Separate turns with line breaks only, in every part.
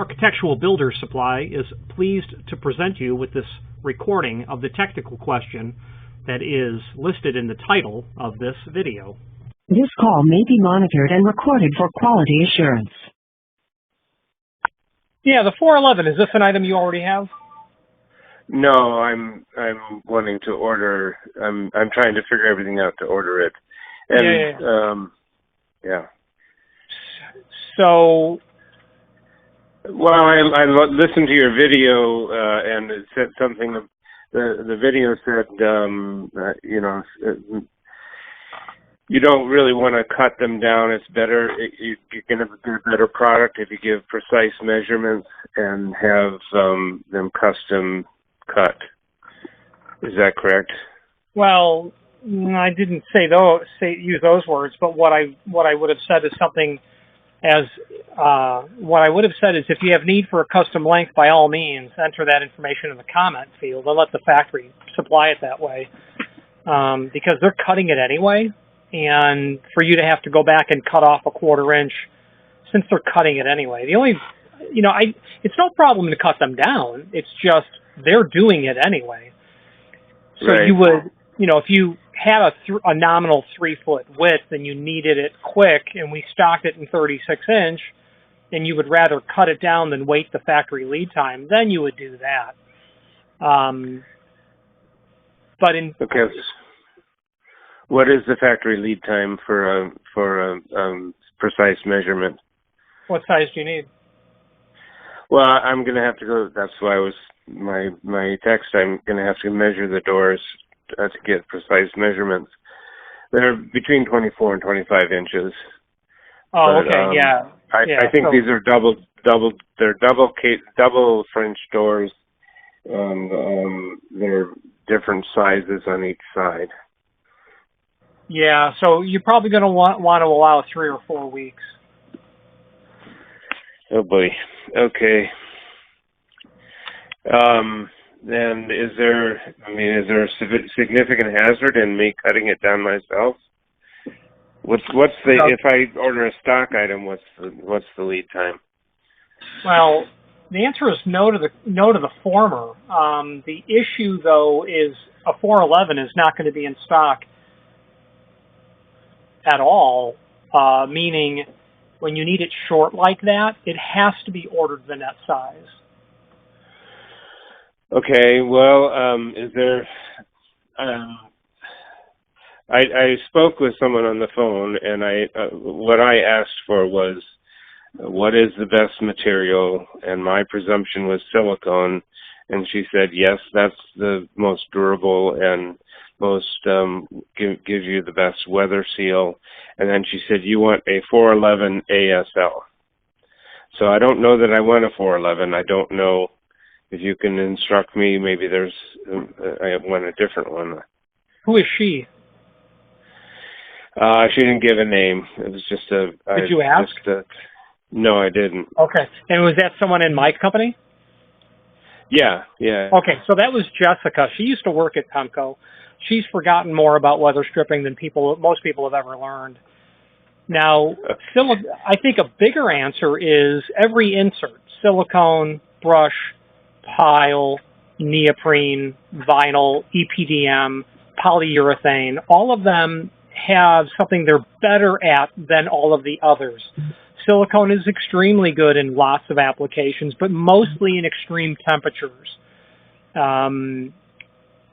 Architectural Builders Supply is pleased to present you with this recording of the technical question that is listed in the title of this video.
This call may be monitored and recorded for quality assurance.
Yeah, the 411, is this an item you already have?
No, I'm wanting to order. I'm trying to figure everything out to order it. And yeah.
So,
well, I listened to your video and it said something. The video said, you don't really want to cut them down. It's better. You're going to get a better product if you give precise measurements and have them custom cut. Is that correct?
Well, I didn't use those words, but what I would have said is something as what I would have said is if you have need for a custom length, by all means, enter that information in the comment field and let the factory supply it that way, because they're cutting it anyway, and for you to have to go back and cut off a 1/4 inch, since they're cutting it anyway, the only, it's no problem to cut them down. It's just they're doing it anyway. So
right.
You would, if you had a nominal 3-foot width and you needed it quick and we stocked it in 36 inch and you would rather cut it down than wait the factory lead time, then you would do that.
Okay. What is the factory lead time for a precise measurement?
What size do you need?
Well, I'm going to have to go. That's why my text. I'm going to have to measure the doors to get precise measurements. They're between 24 and 25 inches.
Oh, but, okay, yeah.
I think these are they're double French doors, and they're different sizes on each side.
Yeah, so you're probably going to want to allow 3 or 4 weeks.
Oh boy. Okay. And is there a significant hazard in me cutting it down myself? If I order a stock item, what's the lead time?
Well, the answer is no to the former. The issue though is a 411 is not going to be in stock at all, meaning when you need it short like that, it has to be ordered the net size.
Okay, well, is there, I spoke with someone on the phone, and what I asked for was, what is the best material? And my presumption was silicone, and she said, yes, that's the most durable and most, gives you the best weather seal. And then she said, you want a 411 ASL. So I don't know that I want a 411. I don't know. If you can instruct me, maybe I want a different one.
Who is she?
She didn't give a name. It was just
Did you ask?
No, I didn't.
Okay. And was that someone in my company?
Yeah.
Okay, so that was Jessica. She used to work at Pemco. She's forgotten more about weather stripping than most people have ever learned. Now, I think a bigger answer is every insert, silicone, brush, pile, neoprene, vinyl, EPDM, polyurethane, all of them have something they're better at than all of the others. Silicone is extremely good in lots of applications, but mostly in extreme temperatures.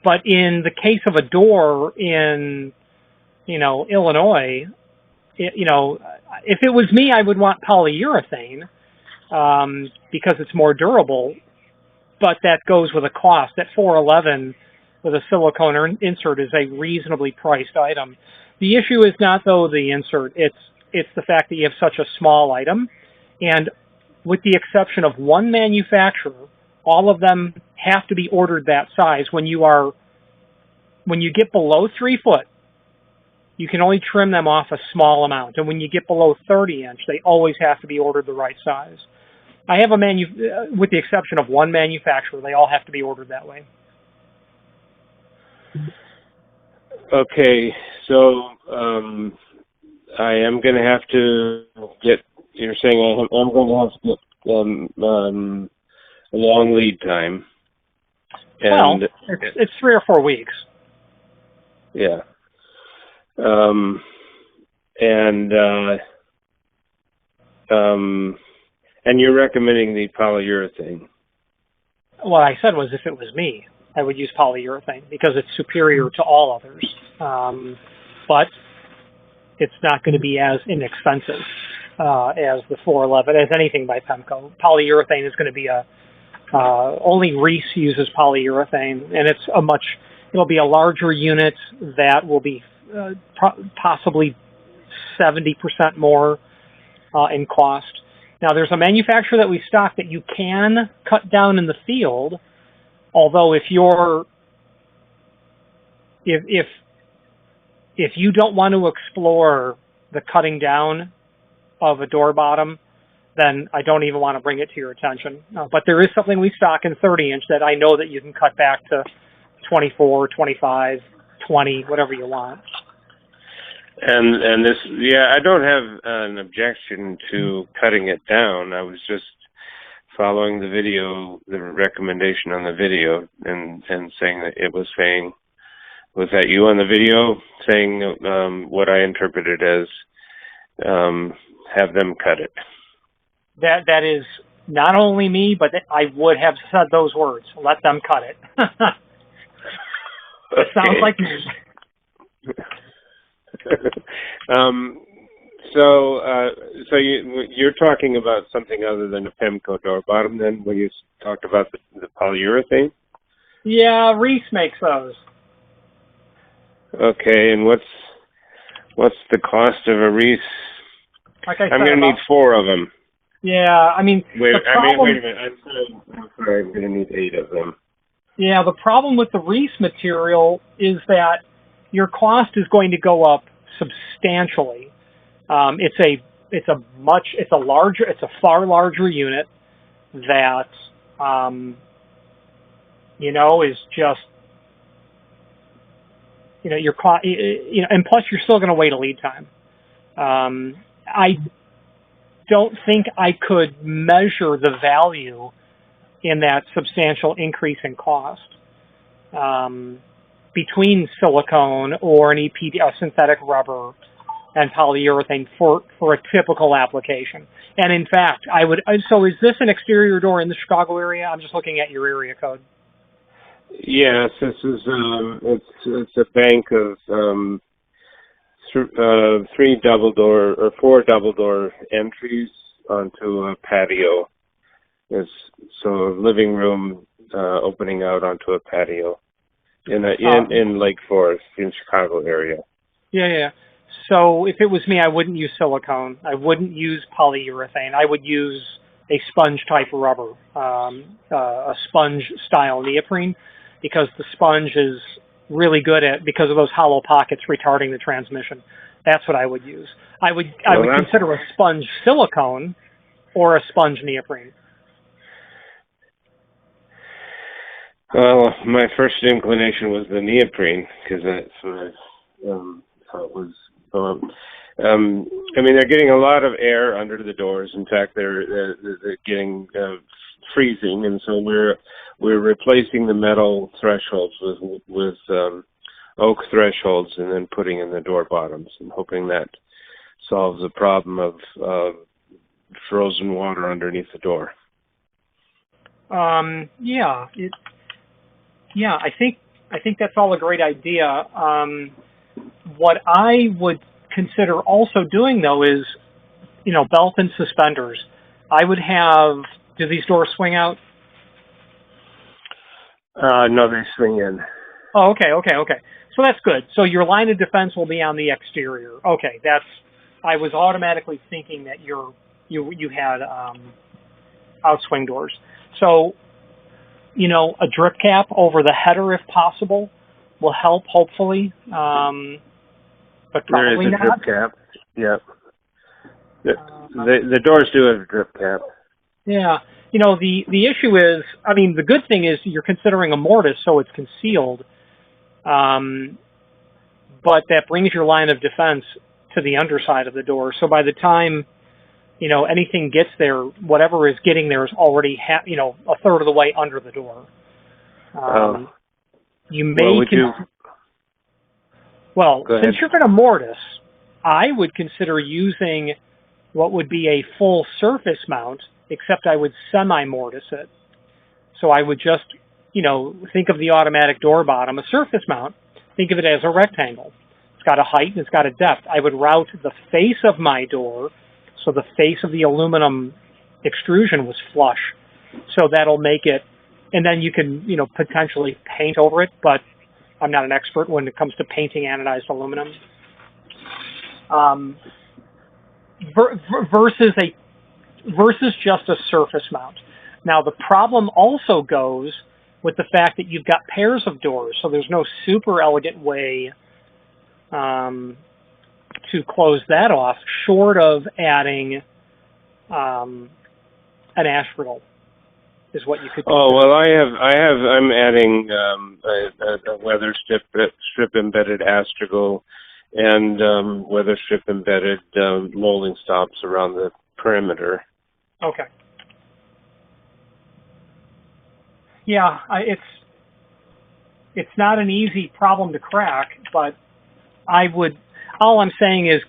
But in the case of a door in, Illinois, if it was me, I would want polyurethane because it's more durable. But that goes with a cost. That 411 with a silicone insert is a reasonably priced item. The issue is not, though, the insert. It's the fact that you have such a small item. And with the exception of one manufacturer, all of them have to be ordered that size. When you get below 3 foot, you can only trim them off a small amount. And when you get below 30 inch, they always have to be ordered the right size. I have with the exception of one manufacturer, they all have to be ordered that way.
Okay, so I am going to have to get. You're saying I'm going to have to a long lead time.
Well,
And
it's 3 or 4 weeks.
yeah. And you're recommending the polyurethane.
What I said was if it was me, I would use polyurethane because it's superior to all others. But it's not going to be as inexpensive as the 411, as anything by Pemco. Polyurethane is going to be only Reese uses polyurethane, and it'll be a larger unit that will be possibly 70% more in cost. Now, there's a manufacturer that we stock that you can cut down in the field, although if you don't want to explore the cutting down of a door bottom, then I don't even want to bring it to your attention. But there is something we stock in 30-inch that I know that you can cut back to 24, 25, 20, whatever you want.
And this, yeah, I don't have an objection to cutting it down. I was just following the video, the recommendation on the video, and saying that it was saying, was that you on the video saying what I interpreted as have them cut it?
That is not only me, but I would have said those words. Let them cut it. It sounds like me.
So you're talking about something other than a Pemco door bottom then when you talked about the polyurethane?
Yeah, Reese makes those.
Okay, and what's the cost of a Reese?
Like I said,
I'm going to need 4 of them.
Yeah, I mean,
wait a minute. I'm sorry, I'm going to need 8 of them.
Yeah, the problem with the Reese material is that your cost is going to go up substantially. It's a far larger unit that, is just, your cost, and plus you're still going to wait a lead time. I don't think I could measure the value in that substantial increase in cost between silicone or an EPD, a synthetic rubber, and polyurethane for a typical application. And in fact, so is this an exterior door in the Chicago area? I'm just looking at your area code.
Yes, this is it's a bank of 3 double door or 4 double door entries onto a patio. So a living room opening out onto a patio in Lake Forest in Chicago area. Yeah.
So if it was me, I wouldn't use silicone. I wouldn't use polyurethane. I would use a sponge type rubber, a sponge style neoprene, because the sponge is really good because of those hollow pockets retarding the transmission. That's what I would use. I would consider a sponge silicone or a sponge neoprene.
Well, my first inclination was the neoprene because that's what I thought was. They're getting a lot of air under the doors. In fact, they're getting freezing, and so we're replacing the metal thresholds with oak thresholds, and then putting in the door bottoms, and hoping that solves the problem of frozen water underneath the door.
I think that's all a great idea. What I would consider also doing, though, is, belt and suspenders. I would have, do these doors swing out?
No, they swing in.
Oh, okay. So that's good. So your line of defense will be on the exterior. Okay, I was automatically thinking that you had outswing doors. So, a drip cap over the header, if possible, will help, hopefully. But probably
there is a
not.
drip cap. Yep. The doors do have a drip cap.
Yeah. The issue is, the good thing is you're considering a mortise, so it's concealed. But that brings your line of defense to the underside of the door. So by the time, anything gets there, whatever is getting there is already, a third of the way under the door. You may, since you're going to mortise, I would consider using what would be a full surface mount, except I would semi-mortise it. So I would just, think of the automatic door bottom, a surface mount, think of it as a rectangle. It's got a height and it's got a depth. I would route the face of my door so the face of the aluminum extrusion was flush. So that'll make it, and then you can, potentially paint over it, but I'm not an expert when it comes to painting anodized aluminum. Versus just a surface mount. Now the problem also goes with the fact that you've got pairs of doors, so there's no super elegant way to close that off, short of adding an asphodel, is what you could do.
Oh well, I'm adding a weather strip embedded astragal and weather strip embedded molding stops around the perimeter.
Okay. Yeah, it's not an easy problem to crack, but all I'm saying is,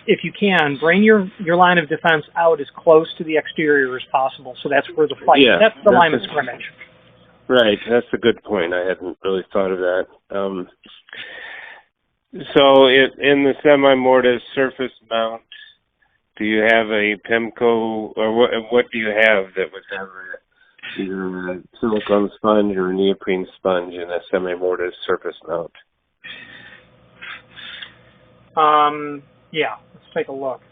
if you can, bring your line of defense out as close to the exterior as possible. So that's where the fight. Yeah, that's the line of scrimmage.
Right. That's a good point. I hadn't really thought of that. So in the semi-mortise surface mount, do you have a PEMCO, or what do you have that would have either a silicone sponge or a neoprene sponge in a semi-mortise surface mount?
Yeah, let's take a look.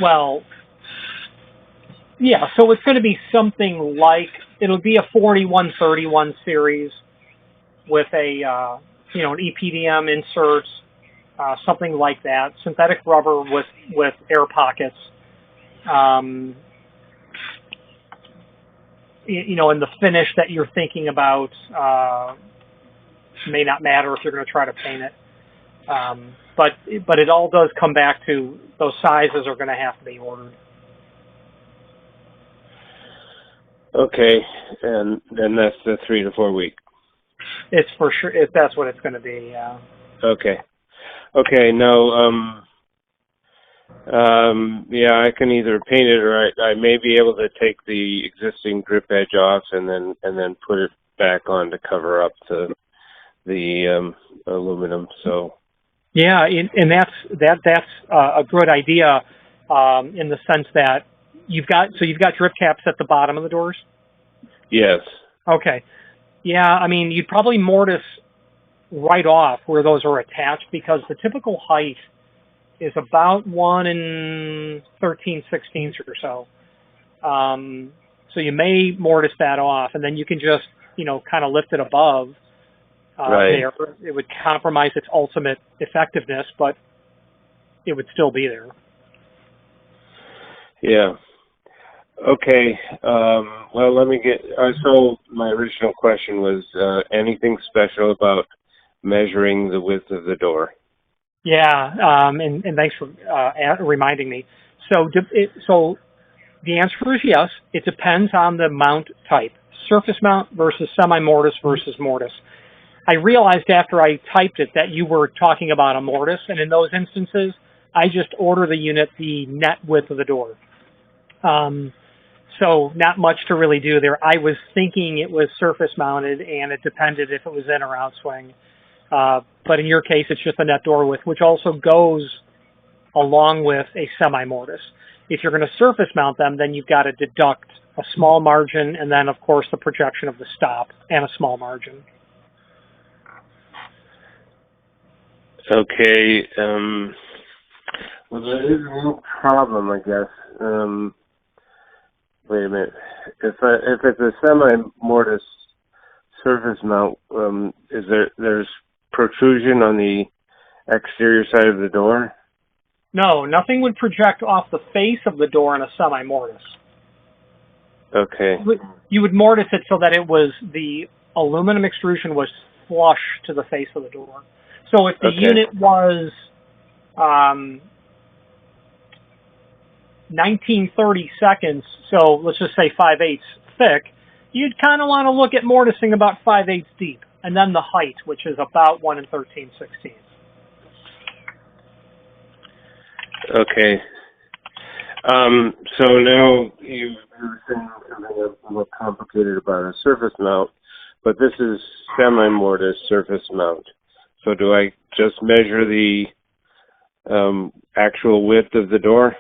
Well, yeah, so it's going to be something like, it'll be a 4131 series with a, an EPDM insert, something like that, synthetic rubber with air pockets. And the finish that you're thinking about may not matter if you're going to try to paint it. But it all does come back to those sizes are going to have to be ordered.
Okay, and then that's the 3 to 4 week.
It's for sure. That's what it's going to be. Yeah.
Okay. Now, yeah, I can either paint it, or I may be able to take the existing drip edge off and then put it back on to cover up the aluminum. So.
Yeah, and that's a good idea in the sense that you've got drip caps at the bottom of the doors.
Yes.
Okay. Yeah, I mean, you'd probably mortise right off where those are attached, because the typical height is about 1 13/16 or so. So you may mortise that off, and then you can just kind of lift it above.
Right.
There. It would compromise its ultimate effectiveness, but it would still be there.
Yeah. Okay. Well, let me get. So my original question was anything special about measuring the width of the door?
Yeah, and thanks for reminding me. So the answer is yes. It depends on the mount type: surface mount versus semi-mortise versus mortise. I realized after I typed it that you were talking about a mortise, and in those instances, I just order the unit the net width of the door. So not much to really do there. I was thinking it was surface mounted, and it depended if it was in or out swing. But in your case, it's just a net door width, which also goes along with a semi-mortise. If you're going to surface mount them, then you've got to deduct a small margin, and then, of course, the projection of the stop and a small margin.
Okay. Well, there is a little problem, I guess. Wait a minute. If it's a semi-mortise surface mount, there's protrusion on the exterior side of the door?
No, nothing would project off the face of the door in a semi-mortise.
Okay.
You would mortise it so that the aluminum extrusion was flush to the face of the door. So if the unit was 1930 seconds, so let's just say 5/8 thick, you'd kind of want to look at mortising about 5/8 deep, and then the height, which is about 1 13/16.
Okay. So now you were saying something a little complicated about a surface mount, but this is semi-mortise surface mount. So do I just measure the actual width of the door?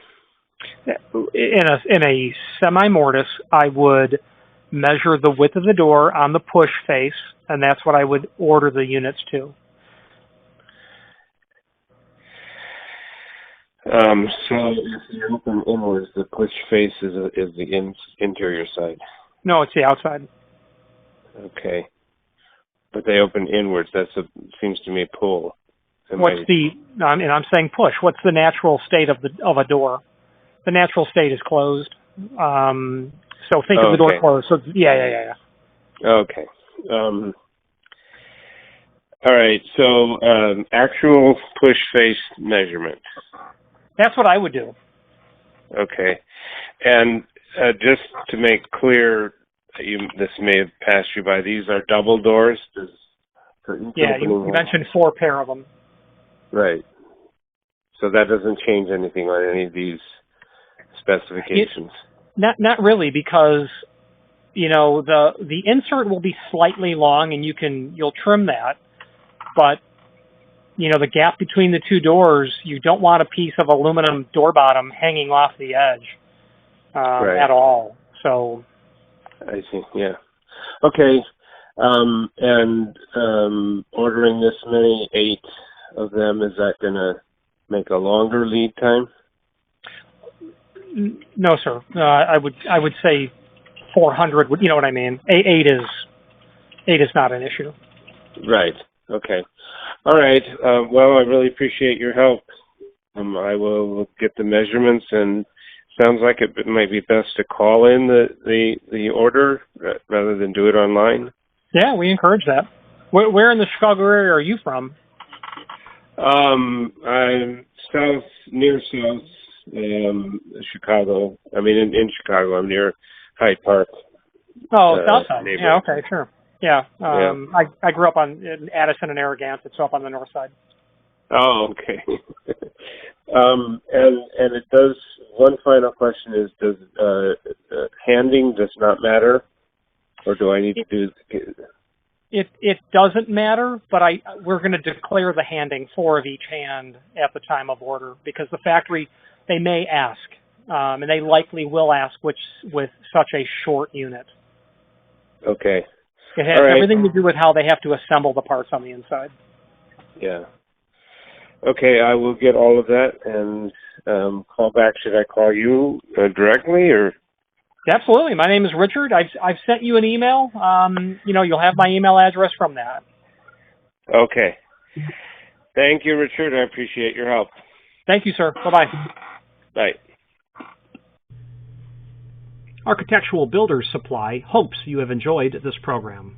In a semi-mortise, I would measure the width of the door on the push face, and that's what I would order the units to.
So if you open inwards, the push face is the interior side.
No, it's the outside.
Okay. But they open inwards. Seems to me pull.
I'm saying push. What's the natural state of a door? The natural state is closed. So think of the door closed. So yeah.
Okay. All right. So actual push face measurement.
That's what I would do.
Okay. And just to make clear, this may have passed you by. These are double doors.
You mentioned 4 pair of them.
Right. So that doesn't change anything on any of these specifications.
Not really, because the insert will be slightly long, and you'll trim that, but the gap between the 2 doors, you don't want a piece of aluminum door bottom hanging off the edge at all. So
I see. Yeah. Okay. And ordering this many, 8 of them, is that going to make a longer lead time?
No, sir. I would say 400 would. You know what I mean? 8 is not an issue.
Right. Okay. All right. Well, I really appreciate your help. I will get the measurements, and sounds like it might be best to call in the order rather than do it online.
Yeah, we encourage that. Where in the Chicago area are you from?
I'm near south Chicago. I mean, in Chicago. I'm near Hyde Park.
Oh, south side. Yeah, okay, sure. Yeah. I grew up in Addison and Narragansett, so up on the north side.
Oh, okay. And it does. One final question is: does handing does not matter, or do I need to do?
It doesn't matter, but we're going to declare the handing 4 of each hand at the time of order, because the factory, they may ask, and they likely will ask, with such a short unit.
Okay.
It has everything to do with how they have to assemble the parts on the inside.
Yeah. Okay, I will get all of that and call back. Should I call you directly or?
Absolutely. My name is Richard. I've sent you an email. You'll have my email address from that.
Okay. Thank you, Richard. I appreciate your help.
Thank you, sir. Bye-bye.
Bye.
Architectural Builders Supply hopes you have enjoyed this program.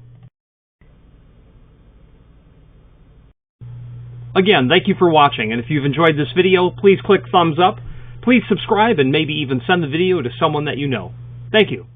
Again, thank you for watching, and if you've enjoyed this video, please click thumbs up. Please subscribe and maybe even send the video to someone that you know. Thank you.